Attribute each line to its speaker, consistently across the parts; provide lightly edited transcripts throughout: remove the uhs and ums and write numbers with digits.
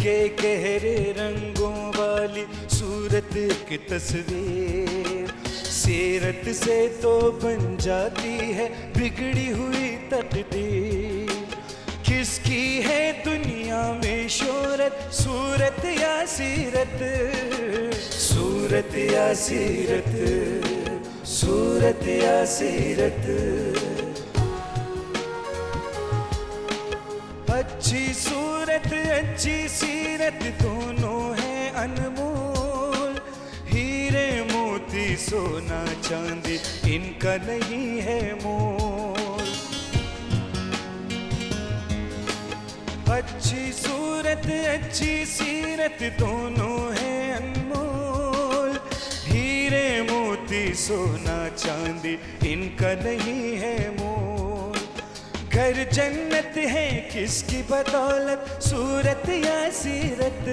Speaker 1: के गहरे रंगों वाली सूरत की तस्वीर, सीरत से तो बन जाती है बिगड़ी हुई तकदीर। किसकी है दुनिया में शोहरत, सूरत या सीरत, सूरत या सीरत, सूरत या सीरत। अच्छी सूरत अच्छी सीरत दोनों हैं अनमोल, हीरे मोती सोना चांदी इनका नहीं है मोल। अच्छी सूरत अच्छी सीरत दोनों हैं अनमोल, हीरे मोती सोना चांदी इनका नहीं है मोल। घर जन्नत है किसकी बदौलत, सूरत या सीरत,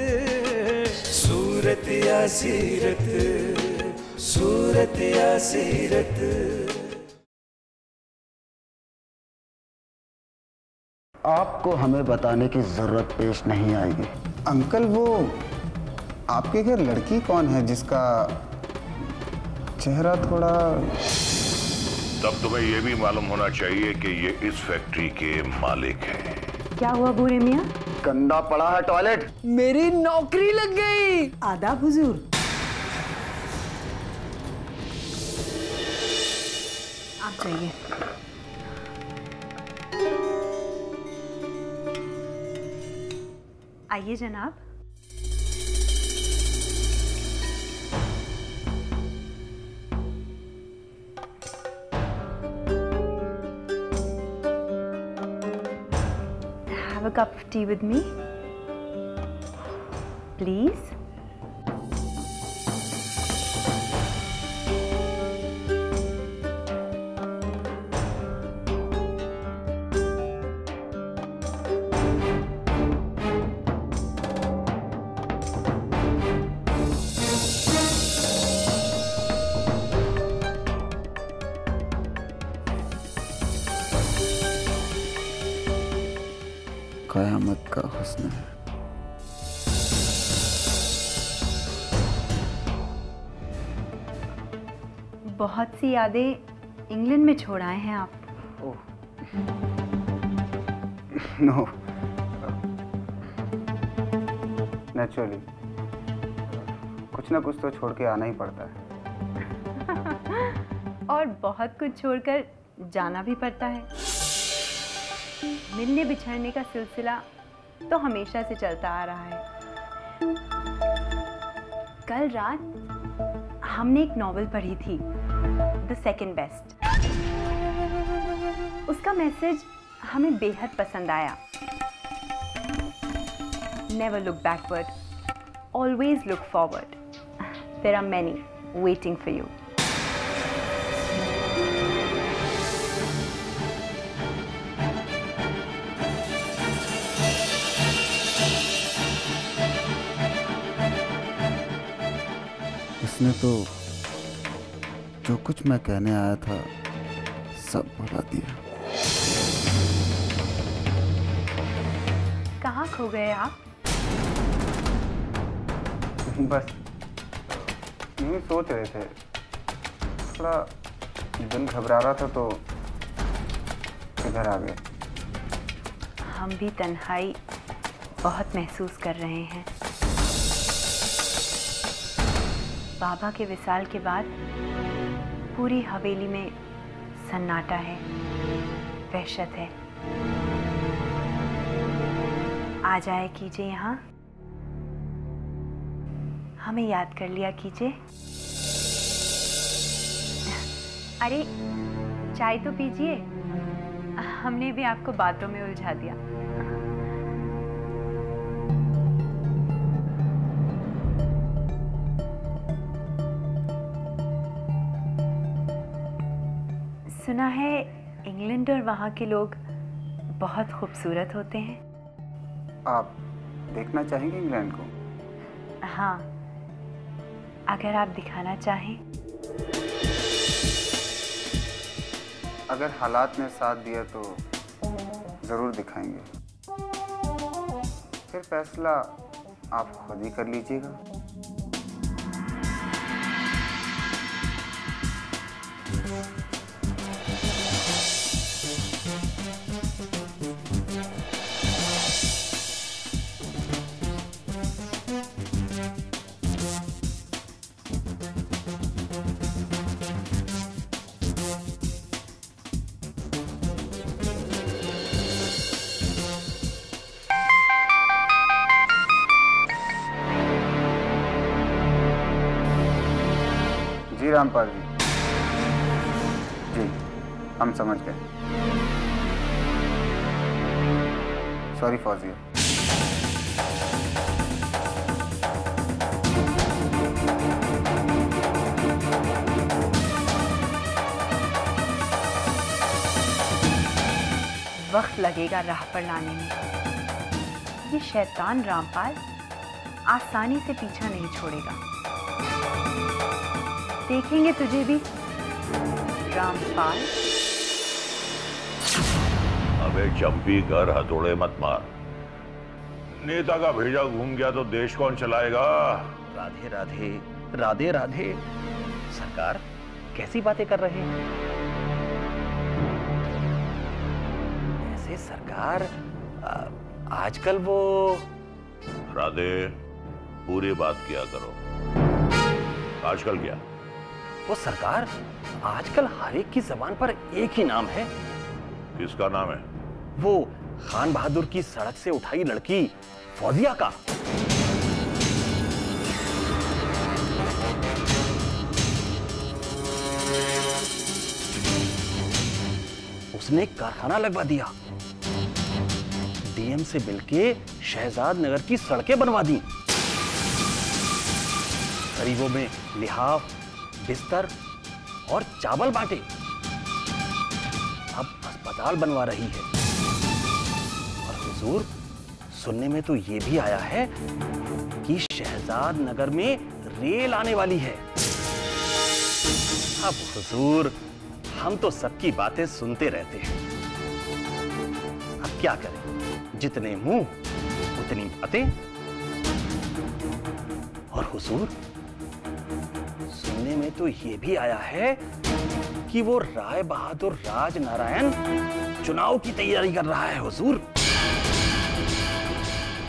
Speaker 1: सूरत या सीरत, सूरत या सीरत।
Speaker 2: आपको हमें बताने की जरूरत पेश नहीं आएगी।
Speaker 3: अंकल, वो आपके घर लड़की कौन है जिसका चेहरा थोड़ा...
Speaker 4: तब तुम्हें यह भी मालूम होना चाहिए कि ये इस फैक्ट्री के मालिक हैं।
Speaker 5: क्या हुआ बूढ़े मियाँ?
Speaker 2: गंदा पड़ा है टॉयलेट।
Speaker 5: मेरी नौकरी लग गई। आदाब हुजूर। आप जाइए। आइए जनाब। Have a cup of tea with me, please.
Speaker 3: कयामत का हुस्न है।
Speaker 5: बहुत सी यादें इंग्लैंड में छोड़ आए हैं आप।
Speaker 3: ओह, नो, नेचुरली कुछ ना कुछ तो छोड़ के आना ही पड़ता है।
Speaker 5: और बहुत कुछ छोड़कर जाना भी पड़ता है। मिलने बिछड़ने का सिलसिला तो हमेशा से चलता आ रहा है। कल रात हमने एक नॉवेल पढ़ी थी, द सेकंड बेस्ट। उसका मैसेज हमें बेहद पसंद आया। Never look backward, always look forward. There are many waiting for you.
Speaker 3: इसने तो जो कुछ मैं कहने आया था सब भुला दिया।
Speaker 5: कहाँ खो गए आप?
Speaker 3: बस यूं ही सोच रहे थे, थोड़ा दिल घबरा रहा था तो इधर आ गए।
Speaker 5: हम भी तन्हाई बहुत महसूस कर रहे हैं। बाबा के विसाल के बाद पूरी हवेली में सन्नाटा है, वहशत है। आ जाया कीजिए यहाँ, हमें याद कर लिया कीजिए। अरे चाय तो पीजिए, हमने भी आपको बातों में उलझा दिया। सुना है इंग्लैंड और वहाँ के लोग बहुत खूबसूरत होते हैं।
Speaker 3: आप देखना चाहेंगे इंग्लैंड को?
Speaker 5: हाँ, अगर आप दिखाना चाहें।
Speaker 3: अगर हालात ने साथ दिया तो ज़रूर दिखाएंगे। फिर फैसला आप खुद ही कर लीजिएगा। जी रामपाल जी, हम समझ गए। सॉरी फौजिया।
Speaker 5: वक्त लगेगा राह पर लाने में। ये शैतान रामपाल आसानी से पीछा नहीं छोड़ेगा। देखेंगे तुझे भी रामपाल।
Speaker 4: अबे चंपी कर, हथौड़े मत मार। नेता का भेजा घूम गया तो देश कौन चलाएगा?
Speaker 6: राधे राधे राधे राधे। सरकार कैसी बातें कर रहे हैं? ऐसे सरकार आजकल वो
Speaker 4: राधे पूरी बात किया करो। आजकल क्या?
Speaker 6: वो सरकार आजकल हर एक की जबान पर एक ही नाम है।
Speaker 4: किसका नाम है?
Speaker 6: वो खान बहादुर की सड़क से उठाई लड़की फौजिया का। उसने एक कारखाना लगवा दिया, डीएम से मिलके शहजाद नगर की सड़कें बनवा दी, गरीबों में लिहाफ, बिस्तर और चावल बांटे। अब अस्पताल बनवा रही है। और हुजूर, सुनने में तो ये भी आया है कि शहजाद नगर में रेल आने वाली है। अब हुजूर, हम तो सबकी बातें सुनते रहते हैं। अब क्या करें, जितने मुंह उतनी बातें। और हुजूर, सुनने में तो ये भी आया है कि वो राय बहादुर राजनारायण चुनाव की तैयारी कर रहा है हुजूर।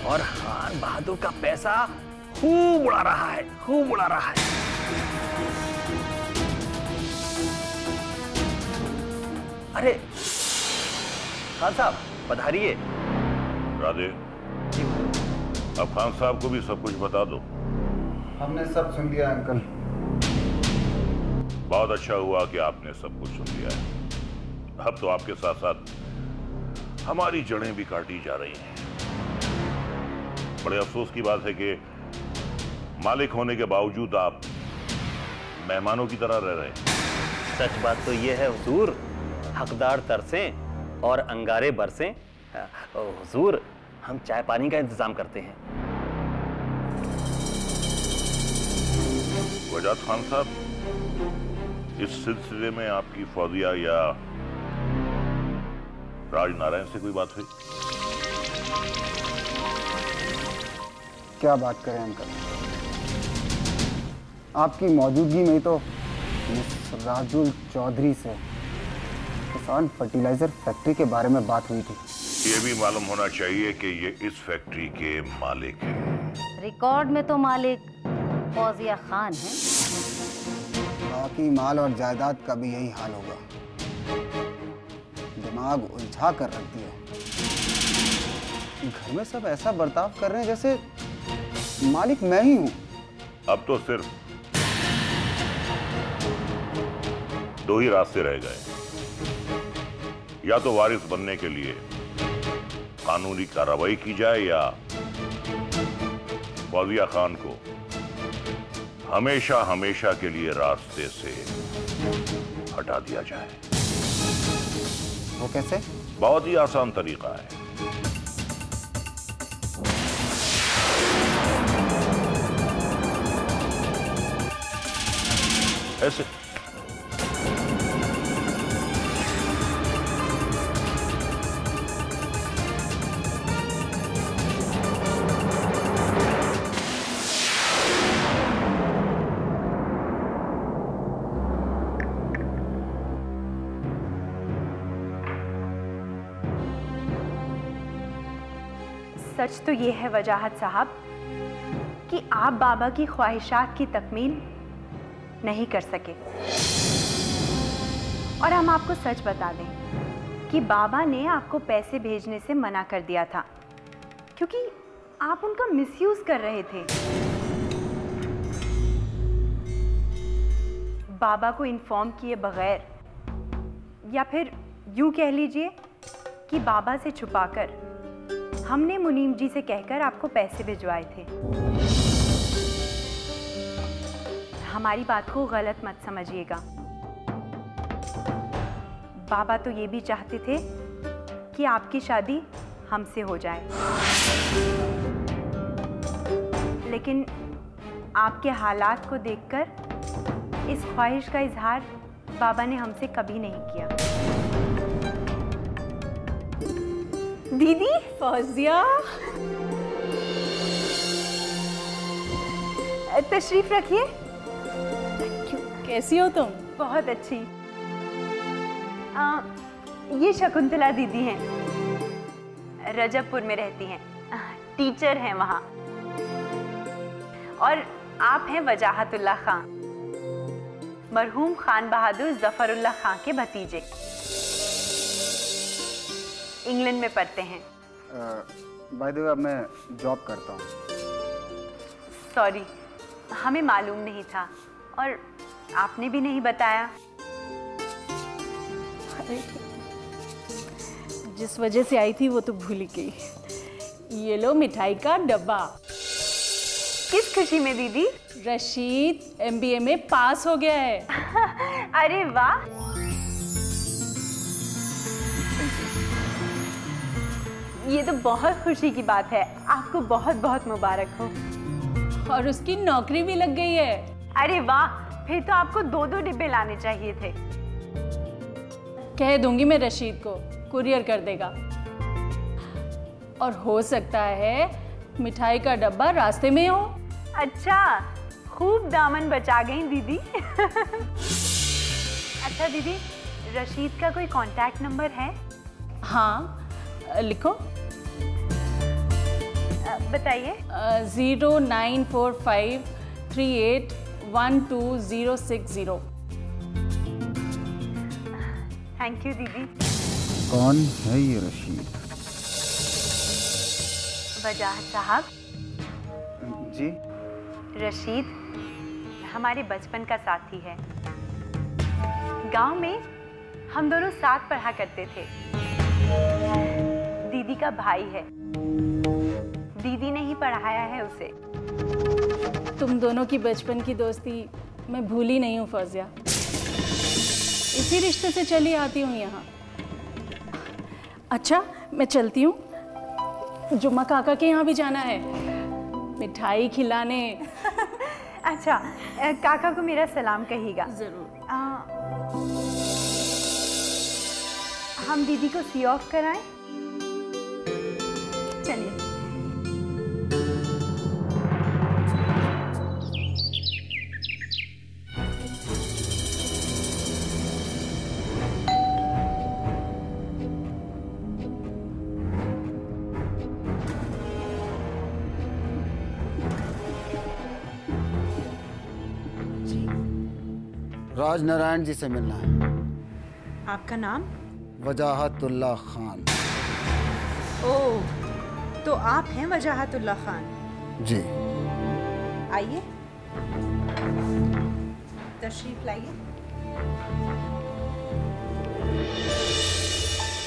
Speaker 6: और खान बहादुर का पैसा खूब उड़ा रहा है, खूब उड़ा रहा है। अरे खान साहब पधारिए।
Speaker 4: राधे, अब खान साहब को भी सब कुछ बता दो।
Speaker 3: हमने सब सुन लिया अंकल।
Speaker 4: बहुत अच्छा हुआ कि आपने सब कुछ सुन लिया है। अब तो आपके साथ साथ हमारी जड़ें भी काटी जा रही हैं। बड़े अफसोस की बात है कि मालिक होने के बावजूद आप मेहमानों की तरह रह रहे हैं।
Speaker 6: सच बात तो ये है हुजूर, हकदार तरसें और अंगारे बरसें। हुजूर, हम चाय पानी का इंतजाम करते हैं।
Speaker 4: वजाद खान साहब, इस सिलसिले में आपकी फौजिया या राजनारायण से कोई बात हुई?
Speaker 3: क्या बात करें अंकल, आपकी मौजूदगी में तो मिस राजुल चौधरी से किसान फर्टिलाइजर फैक्ट्री के बारे में बात हुई थी।
Speaker 4: ये भी मालूम होना चाहिए कि ये इस फैक्ट्री के मालिक हैं।
Speaker 7: रिकॉर्ड में तो मालिक फौजिया खान है।
Speaker 3: बाकी माल और जायदाद का भी यही हाल होगा। दिमाग उलझा कर रख दिया। घर में सब ऐसा बर्ताव कर रहे हैं जैसे मालिक मैं ही हूं।
Speaker 4: अब तो सिर्फ दो ही रास्ते रह गए, या तो वारिस बनने के लिए कानूनी कार्रवाई की जाए या फौजिया खान को हमेशा हमेशा के लिए रास्ते से हटा दिया जाए।
Speaker 3: वो कैसे?
Speaker 4: बहुत ही आसान तरीका है। ऐसे
Speaker 5: सच तो ये है वजाहत साहब कि आप बाबा की ख्वाहिशात की तकमील नहीं कर सके। और हम आपको सच बता दें कि बाबा ने आपको पैसे भेजने से मना कर दिया था क्योंकि आप उनका मिसयूज कर रहे थे। बाबा को इन्फॉर्म किए बगैर, या फिर यूं कह लीजिए कि बाबा से छुपाकर, हमने मुनीम जी से कहकर आपको पैसे भिजवाए थे। हमारी बात को गलत मत समझिएगा। बाबा तो ये भी चाहते थे कि आपकी शादी हमसे हो जाए, लेकिन आपके हालात को देखकर इस ख्वाहिश का इजहार बाबा ने हमसे कभी नहीं किया। दीदी
Speaker 8: फौजिया,
Speaker 5: तशरीफ रखिए।
Speaker 8: कैसी हो तुम?
Speaker 5: बहुत अच्छी। ये शकुंतला दीदी हैं, रजबपुर में रहती हैं, टीचर हैं वहाँ। और आप हैं वजाहतुल्ला खान, मरहूम खान बहादुर जफरुल्लाह खान के भतीजे। इंग्लैंड में पढ़ते हैं।
Speaker 3: बाय द वे अब मैं जॉब करता हूँ।
Speaker 5: सॉरी, हमें मालूम नहीं था और आपने भी नहीं बताया।
Speaker 8: अरे, जिस वजह से आई थी वो तो भूल ही गई। ये लो मिठाई का डब्बा।
Speaker 5: किस खुशी में दीदी?
Speaker 8: रशीद MBA में पास हो गया है।
Speaker 5: अरे वाह, ये तो बहुत खुशी की बात है। आपको बहुत बहुत मुबारक हो।
Speaker 8: और उसकी नौकरी भी लग गई है।
Speaker 5: अरे वाह, फिर तो आपको 2-2 डिब्बे लाने चाहिए थे।
Speaker 8: कह दूंगी मैं रशीद को, कुरियर कर देगा। और हो सकता है मिठाई का डब्बा रास्ते में हो।
Speaker 5: अच्छा, खूब दामन बचा गई दीदी। अच्छा दीदी, रशीद का कोई कांटेक्ट नंबर है?
Speaker 8: हाँ, लिखो।
Speaker 5: बताइए।
Speaker 8: 0945381260।
Speaker 5: थैंक यू दीदी।
Speaker 3: कौन है ये रशीद?
Speaker 5: वजाहत साहब।
Speaker 3: जी?
Speaker 5: रशीद हमारे बचपन का साथी है। गांव में हम दोनों साथ पढ़ा करते थे। दीदी का भाई है, दीदी ने ही पढ़ाया है उसे।
Speaker 8: तुम दोनों की बचपन की दोस्ती मैं भूली नहीं हूँ फौजिया। इसी रिश्ते से चली आती हूँ यहाँ। अच्छा, मैं चलती हूँ। जुम्मा काका के यहाँ भी जाना है, मिठाई खिलाने।
Speaker 5: अच्छा, काका को मेरा सलाम कहिएगा।
Speaker 8: जरूर।
Speaker 5: हम दीदी को सी ऑफ कराएं? चलिए।
Speaker 2: राजनारायण जी से मिलना है।
Speaker 5: आपका नाम?
Speaker 2: वजाहतुल्ला खान।
Speaker 5: ओह, तो आप हैं वजाहतुल्ला खान?
Speaker 2: जी।
Speaker 5: आइए, तशरीफ लाइए।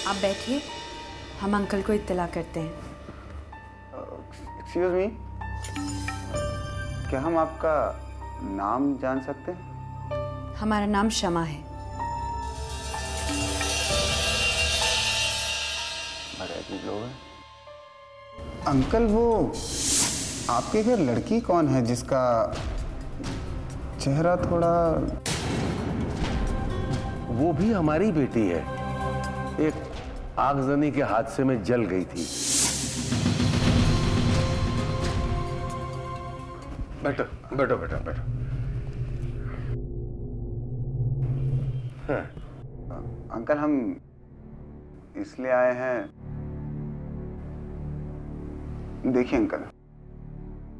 Speaker 5: आप बैठिए, हम अंकल को इत्तला करते हैं।
Speaker 3: एक्सक्यूज मी, क्या हम आपका नाम जान सकते हैं?
Speaker 5: हमारा नाम शमा है।
Speaker 3: बड़े अजीब लोग हैं। अंकल, वो आपके घर लड़की कौन है जिसका चेहरा थोड़ा...
Speaker 9: वो भी हमारी बेटी है। एक आगजनी के हादसे में जल गई थी। बैठो बैठो बेटा, बैठो।
Speaker 3: अंकल, हम इसलिए आए हैं देखिए अंकल,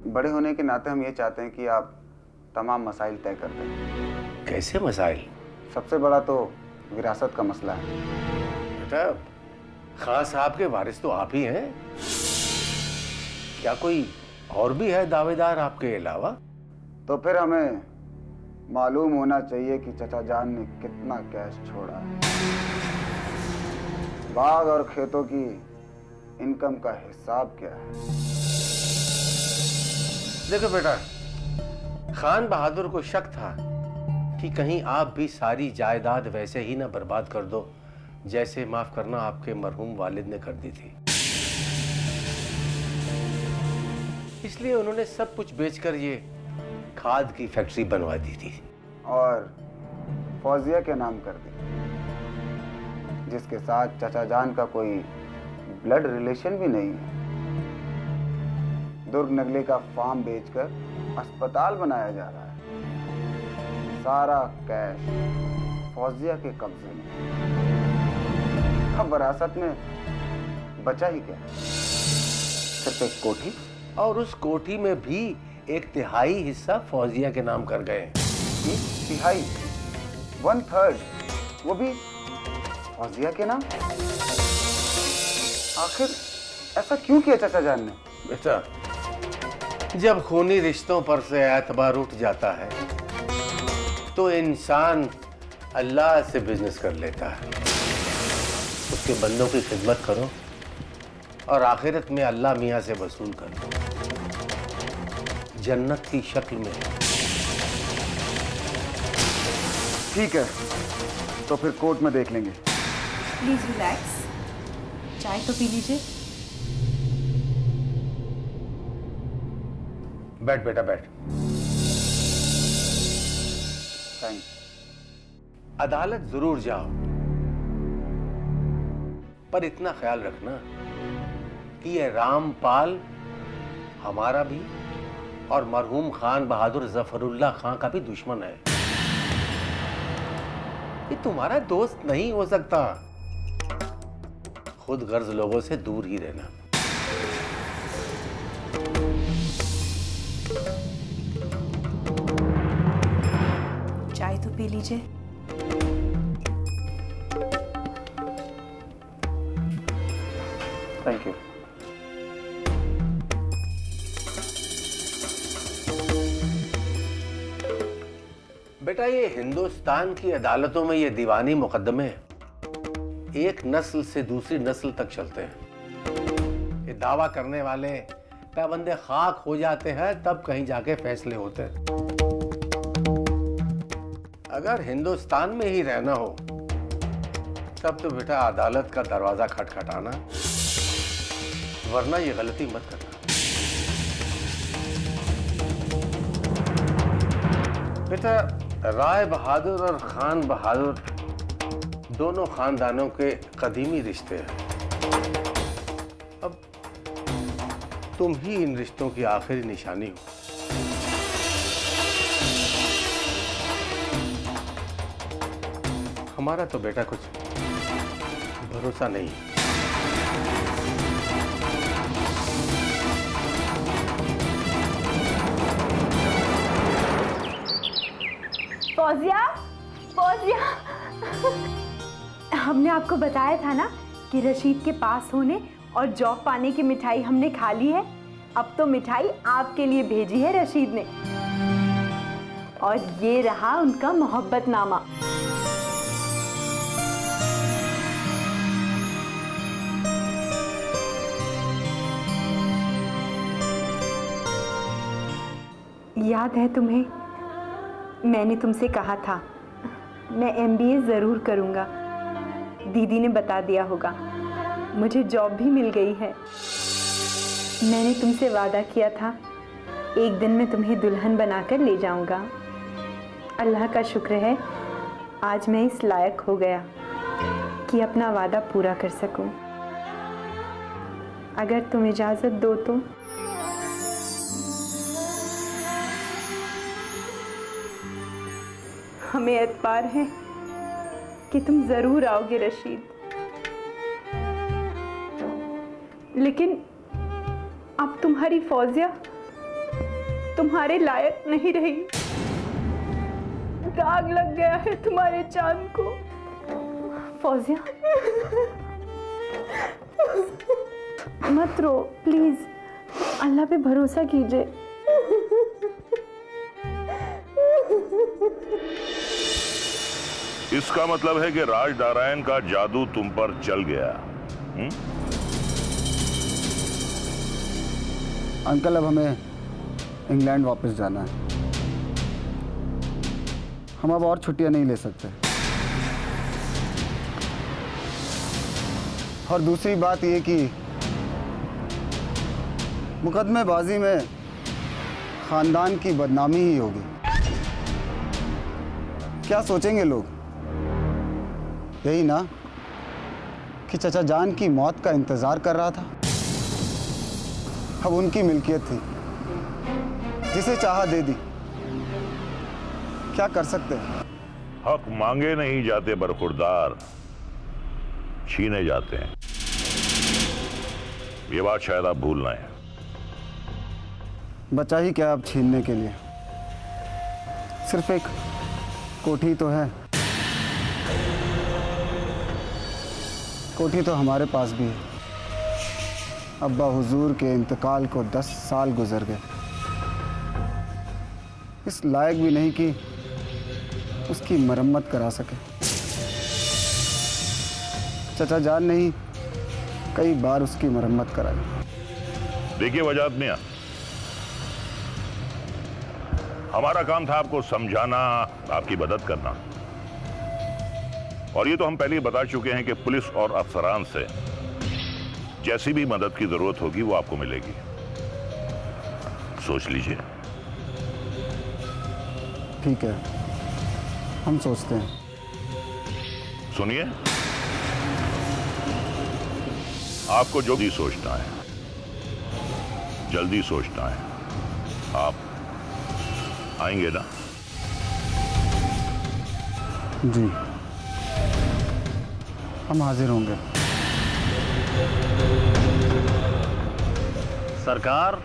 Speaker 3: बड़े होने के नाते हम ये चाहते हैं कि आप तमाम मसाइल तय कर दें।
Speaker 9: कैसे मसाइल?
Speaker 3: सबसे बड़ा तो विरासत का मसला है।
Speaker 9: बेटा, खान साहब के वारिस तो आप ही हैं। क्या कोई और भी है दावेदार आपके अलावा?
Speaker 3: तो फिर हमें मालूम होना चाहिए कि चचा जान ने कितना कैश छोड़ा है। बाग और खेतों की इनकम का हिसाब क्या है?
Speaker 9: देखो बेटा, खान बहादुर को शक था कि कहीं आप भी सारी जायदाद वैसे ही ना बर्बाद कर दो जैसे, माफ करना, आपके मरहूम वालिद ने कर दी थी। इसलिए उन्होंने सब कुछ बेचकर ये खाद की फैक्ट्री बनवा दी थी
Speaker 3: और फौजिया के नाम कर दी, जिसके साथ चचा जान का कोई ब्लड रिलेशन भी नहीं है। दुर्ग नगले का फार्म बेचकर अस्पताल बनाया जा रहा है। सारा कैश फौजिया के कब्जे में। अब विरासत में बचा ही क्या? सिर्फ एक कोठी,
Speaker 9: और उस कोठी में भी 1/3 हिस्सा फौजिया के नाम कर गए।
Speaker 3: 1/3, 1/3, वो भी फौजिया के नाम? आखिर ऐसा क्यों किया चचा जान ने?
Speaker 9: बेटा, जब खूनी रिश्तों पर से एतबार उठ जाता है तो इंसान अल्लाह से बिजनेस कर लेता है। उसके बंदों की खिदमत करो और आखिरत में अल्लाह मियाँ से वसूल करो, जन्नत की शक्ल में।
Speaker 3: ठीक है, तो फिर कोर्ट में देख लेंगे।
Speaker 5: प्लीज रिलैक्स, चाय तो पी लीजिए।
Speaker 9: बैठ बेटा, बैठ।
Speaker 3: थैंक्स।
Speaker 9: अदालत जरूर जाओ, पर इतना ख्याल रखना कि ये रामपाल हमारा भी और मरहूम खान बहादुर जफरुल्लाह खान का भी दुश्मन है। ये तुम्हारा दोस्त नहीं हो सकता। खुद गर्ज लोगों से दूर ही रहना।
Speaker 5: चाय तो पी लीजिए।
Speaker 3: Thank you.
Speaker 9: बेटा, ये हिंदुस्तान की अदालतों में ये दीवानी मुकदमे एक नस्ल से दूसरी नस्ल तक चलते हैं। ये दावा करने वाले पैबंदे खाक हो जाते हैं, तब कहीं जाके फैसले होते हैं। अगर हिंदुस्तान में ही रहना हो तब तो बेटा अदालत का दरवाजा खटखटाना, वरना ये गलती मत करना। बेटा, राय बहादुर और खान बहादुर दोनों खानदानों के कदीमी रिश्ते हैं। अब तुम ही इन रिश्तों की आखिरी निशानी हो। हमारा तो बेटा कुछ भरोसा नहीं।
Speaker 5: फौजिया, फौजिया, हमने आपको बताया था ना कि रशीद के पास होने और जॉब पाने की मिठाई हमने खा ली है। अब तो मिठाई आपके लिए भेजी है रशीद ने, और ये रहा उनका मोहब्बतनामा। याद है तुम्हें, मैंने तुमसे कहा था मैं MBA ज़रूर करूँगा। दीदी ने बता दिया होगा, मुझे जॉब भी मिल गई है। मैंने तुमसे वादा किया था एक दिन मैं तुम्हें दुल्हन बनाकर ले जाऊँगा। अल्लाह का शुक्र है आज मैं इस लायक हो गया कि अपना वादा पूरा कर सकूं। अगर तुम इजाज़त दो तो। हमें एतबार है कि तुम ज़रूर आओगे रशीद, लेकिन अब तुम्हारी फौजिया तुम्हारे लायक नहीं रही। दाग लग गया है तुम्हारे चांद को। फौजिया मत रो प्लीज, अल्लाह पे भरोसा कीजिए।
Speaker 4: इसका मतलब है कि राज नारायण का जादू तुम पर चल गया।
Speaker 3: अंकल अब हमें इंग्लैंड वापस जाना है। हम अब और छुट्टियां नहीं ले सकते। और दूसरी बात ये कि मुकदमेबाजी में खानदान की बदनामी ही होगी। क्या सोचेंगे लोग? यही ना कि चचा जान की मौत का इंतजार कर रहा था। अब उनकी मिल्कियत थी, जिसे चाहा दे दी। क्या कर सकते हैं?
Speaker 4: हक मांगे नहीं जाते बरखुरदार, छीने जाते हैं। ये बात शायद आप भूल ना है।
Speaker 3: बचा ही क्या अब छीनने के लिए? सिर्फ एक कोठी तो है। कोठी तो हमारे पास भी है। अब्बा हुजूर के इंतकाल को 10 साल गुजर गए। इस लायक भी नहीं कि उसकी मरम्मत करा सके। चचा जान ने ही कई बार उसकी मरम्मत कराई।
Speaker 4: देखिए वजाहत मियां, हमारा काम था आपको समझाना, आपकी मदद करना। और ये तो हम पहले ही बता चुके हैं कि पुलिस और अफसरान से जैसी भी मदद की जरूरत होगी वो आपको मिलेगी। सोच लीजिए।
Speaker 3: ठीक है, हम सोचते हैं।
Speaker 4: सुनिए, आपको जो भी सोचना है जल्दी सोचना है। आप आएंगे ना?
Speaker 3: जी, हम हाजिर होंगे।
Speaker 6: सरकार,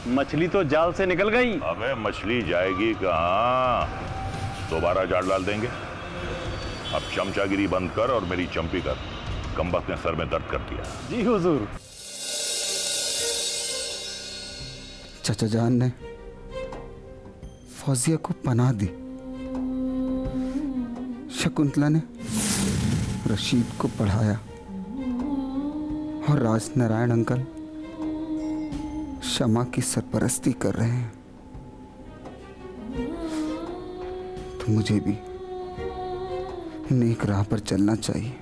Speaker 6: मछली तो जाल से निकल गई।
Speaker 4: अबे मछली जाएगी कहाँ? दोबारा जाल डाल देंगे। अब चमचागिरी बंद कर और मेरी चंपी कर। कमबख्त ने सर में दर्द कर दिया।
Speaker 6: जी हुजूर।
Speaker 3: चचा जान ने फौजिया को पनाह दी। शकुंतला ने रशीद को पढ़ाया और राज नारायण अंकल शमा की सरपरस्ती कर रहे हैं। तो मुझे भी नेक राह पर चलना चाहिए।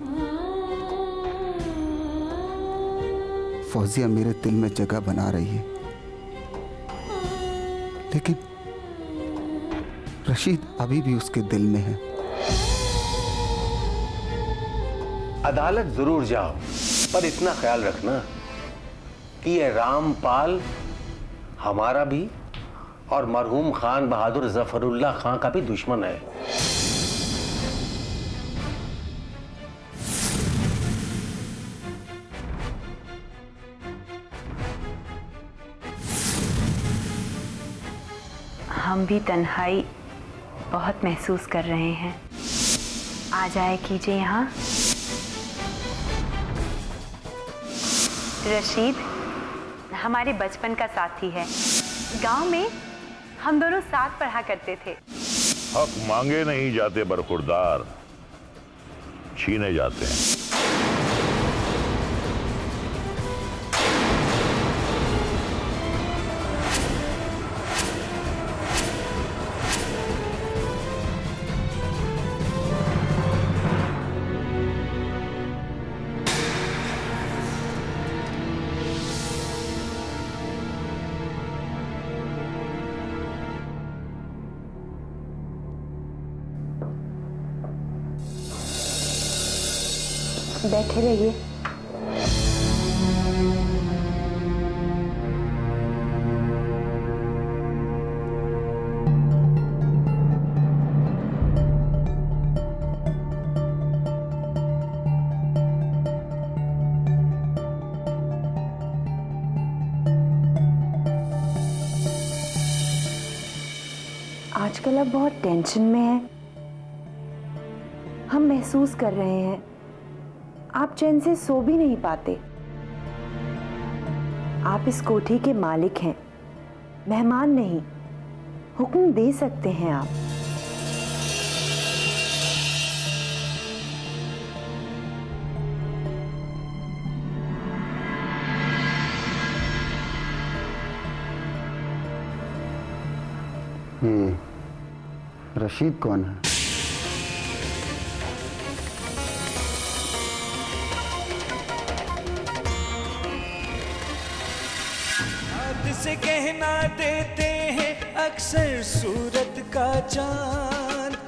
Speaker 3: फौजिया मेरे दिल में जगह बना रही है, लेकिन रशीद अभी भी उसके दिल में है।
Speaker 9: अदालत जरूर जाओ, पर इतना ख्याल रखना कि ये रामपाल हमारा भी और मरहूम खान बहादुर जफरुल्लाह खान का भी दुश्मन है।
Speaker 5: हम भी तन्हाई बहुत महसूस कर रहे हैं। आ जाए कीजिए यहाँ। रशीद हमारे बचपन का साथी है। गांव में हम दोनों साथ पढ़ा करते थे।
Speaker 4: हक मांगे नहीं जाते बरखुरदार, छीने जाते हैं।
Speaker 5: बैठे रहिए। आजकल आप बहुत टेंशन में हैं। हम महसूस कर रहे हैं, आप चैन से सो भी नहीं पाते। आप इस कोठी के मालिक हैं, मेहमान नहीं। हुक्म दे सकते हैं आप।
Speaker 3: रशीद कौन है?
Speaker 1: हाथ से कहना देते हैं अक्सर सूरत का चांद,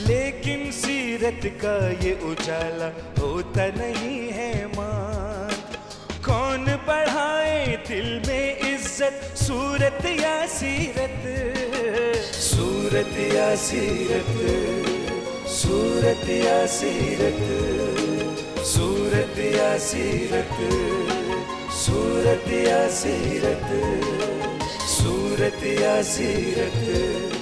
Speaker 1: लेकिन सीरत का ये उजाला होता नहीं है मान। कौन बढ़ाए दिल में इज्जत, सूरत या सीरत, सूरत या सीरत, सूरत या सीरत, सूरत या सीरत, सूरत या सीरत, सूरत या सीरत।